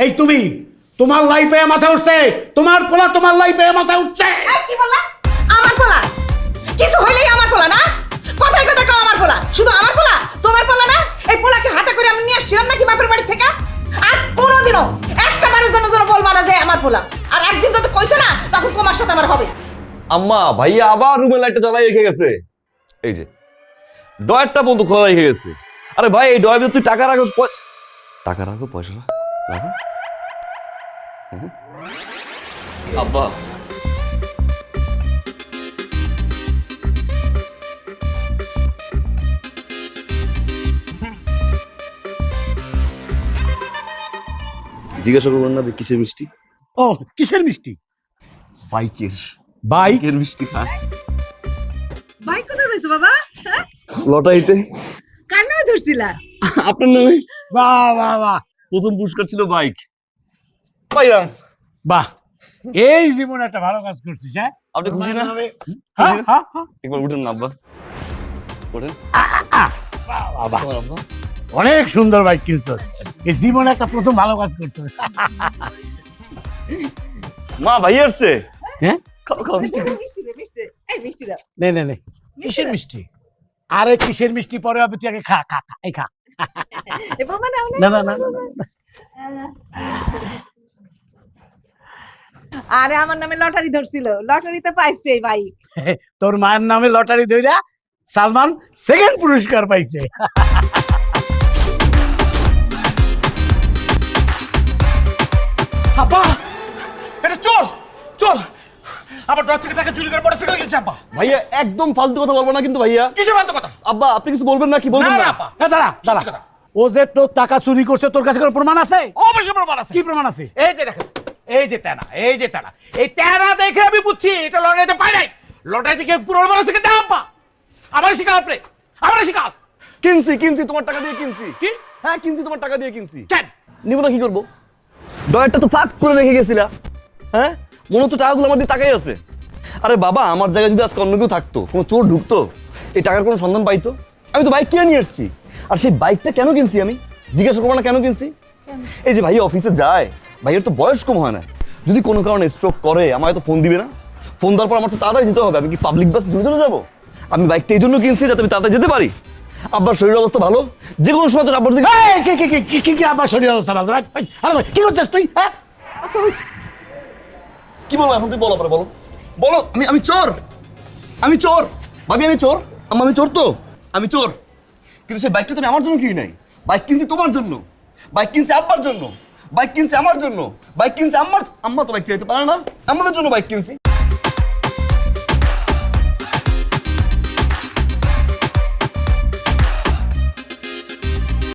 এই তুমি, তোমার লাইফে মাথা উঠছে, তোমার পোলা তোমার লাইফে মাথা উঠছে। কি বললা? আমার পোলা? কিছু হইলেই আমার পোলা না? কথায় কথা কাও আমার পোলা, শুধু আমার পোলা, তোমার পোলা না? এই পোলাকে হাতে করে আমি নিয়ে আসছিলাম নাকি বাপের বাড়ি থেকে? আর কোনোদিনও একটা বারের জন্য বলবা না যে আমার পোলা। আর একদিন যদি কইছো না, তখন তোমার সাথে আমার হবে। আম্মা ভাইয়া আবার রুমে লাইটটা জ্বালাই রেখে গেছে। এই যে ডয়ারটা বন্ধ খোলা রেখে গেছে। আরে ভাই এই ডয়ার তুই টাকা রাখো, টাকা রাখো, পয়সা রাখো। আব্বা জিজ্ঞাসা করবেন না যে কিসের মিষ্টি? ও কিসের মিষ্টি? বাইকের। বাইক? বাইকের মিষ্টি খা। ভাই কোথায় পেয়েছো বাবা? হ্যাঁ? লটারিতে কার নামে ধরছিলা? আপনার নামে বাহ বাহ বাহ প্রথম পুরস্কার ছিল বাইক। পাইলাম। বাহ, এই জীবনে একটা ভালো কাজ করছিস। হ্যাঁ, আপনি খুশি না? হ্যাঁ, হ্যাঁ, হ্যাঁ। একবার উঠেন না আব্বা, উঠেন। বাহ, বাহ। তোমার আব্বা অনেক সুন্দর বাইক কিনছো, এই জীবনে একটা প্রথম ভালো কাজ করছো। মা ভাই আসছে। হ্যাঁ, খাও খাও মিষ্টি খাও। মিষ্টি দে, মিষ্টি দে। এই মিষ্টি দাও। নে নে নে, কিসের মিষ্টি? আরে কিসের মিষ্টি পরে হবে, তুই আগে খা খা খা, এই খা। এ বাবা নাও না না না না। আরে আমার নামে লটারি ধরছিল, লটারিতে পাইছে এই ভাই। তোর মায়ের নামে লটারি ধইরা সালমান সেকেন্ড পুরস্কার পাইছে। আব্বা, এটা চোর, চোর। আমার ডর থেকে টাকা চুরি করে পড়ে সেখানে গেছে আব্বা। ভাইয়া একদম ফালতু কথা বলবো না কিন্তু ভাইয়া। কিসের ফালতু কথা? আব্বা আপনি কিছু বলবেন না, কি বলবেন না, না? না, আব্বা। দাঁড়া দাঁড়া, কথা। ও যে তোর টাকা চুরি করছে, তোর কাছে কোনো প্রমাণ আছে? অবশ্যই প্রমাণ আছে। কি প্রমাণ আছে? এই যে দেখেন, এই যে তেনা, এই যে তেনা, এই তেনা দেখে আমি বুঝছি এটা লটারিতে পাই নাই। লটারি থেকে পুরো বড় শিখে দাও আব্বা। আমার শিখা আপনি, আমার শিখা। কিনছি কিনছি তোমার টাকা দিয়ে কিনছি। কি? হ্যাঁ কিনছি তোমার টাকা দিয়ে কিনছি। কেন? নিব না কি করবো? ডয়ারটা তো ফাঁক করে রেখে গেছিলা। হ্যাঁ মনে হতো টাকাগুলো আমার দিয়ে টাকাই আছে। আরে বাবা আমার জায়গায় যদি আজকে অন্য কেউ থাকতো, কোনো চোর ঢুকতো, এই টাকার কোনো সন্ধান পাইতো? আমি তো বাইক কিনে নিয়ে এসেছি। আর সেই বাইকটা কেন কিনছি আমি জিজ্ঞাসা করবো না কেন কিনছি? এই যে ভাই অফিসে যায়, ভাইয়ের তো বয়স কম হয় না, যদি কোনো কারণে স্ট্রোক করে আমায় তো ফোন দিবে না? ফোন দেওয়ার পর আমার তো তাড়াতাড়ি যেতে হবে। আমি কি পাবলিক বাস ধরে ধরে যাবো? আমি বাইকটা এই জন্য কিনছি যাতে আমি তাড়াতাড়ি যেতে পারি। আব্বার শরীর অবস্থা ভালো, যে কোনো সময় তো আব্বার দিকে। এই, কি কি কি কি কি কি আবার শরীর অবস্থা ভালো? ভাই, ভাই, আরে ভাই, কি করছিস তুই? হ্যাঁ, আচ্ছা হইছে। কি বলো এখন? তুই বলো পরে বলো, বলো। আমি চোর, আমি চোর ভাবি, আমি চোর। আম্মা আমি চোর তো, আমি চোর। কিন্তু সেই বাইকটা তুমি আমার জন্য কিনি নাই, বাইক কিনছি তোমার জন্য, বাইক কিনছি আব্বার জন্য, বাইক কিনছি আমার জন্য, বাইক কিনছি আম্মার। আম্মা তো বাইক চাইতে পারে না, আমাদের জন্য বাইক কিনছি।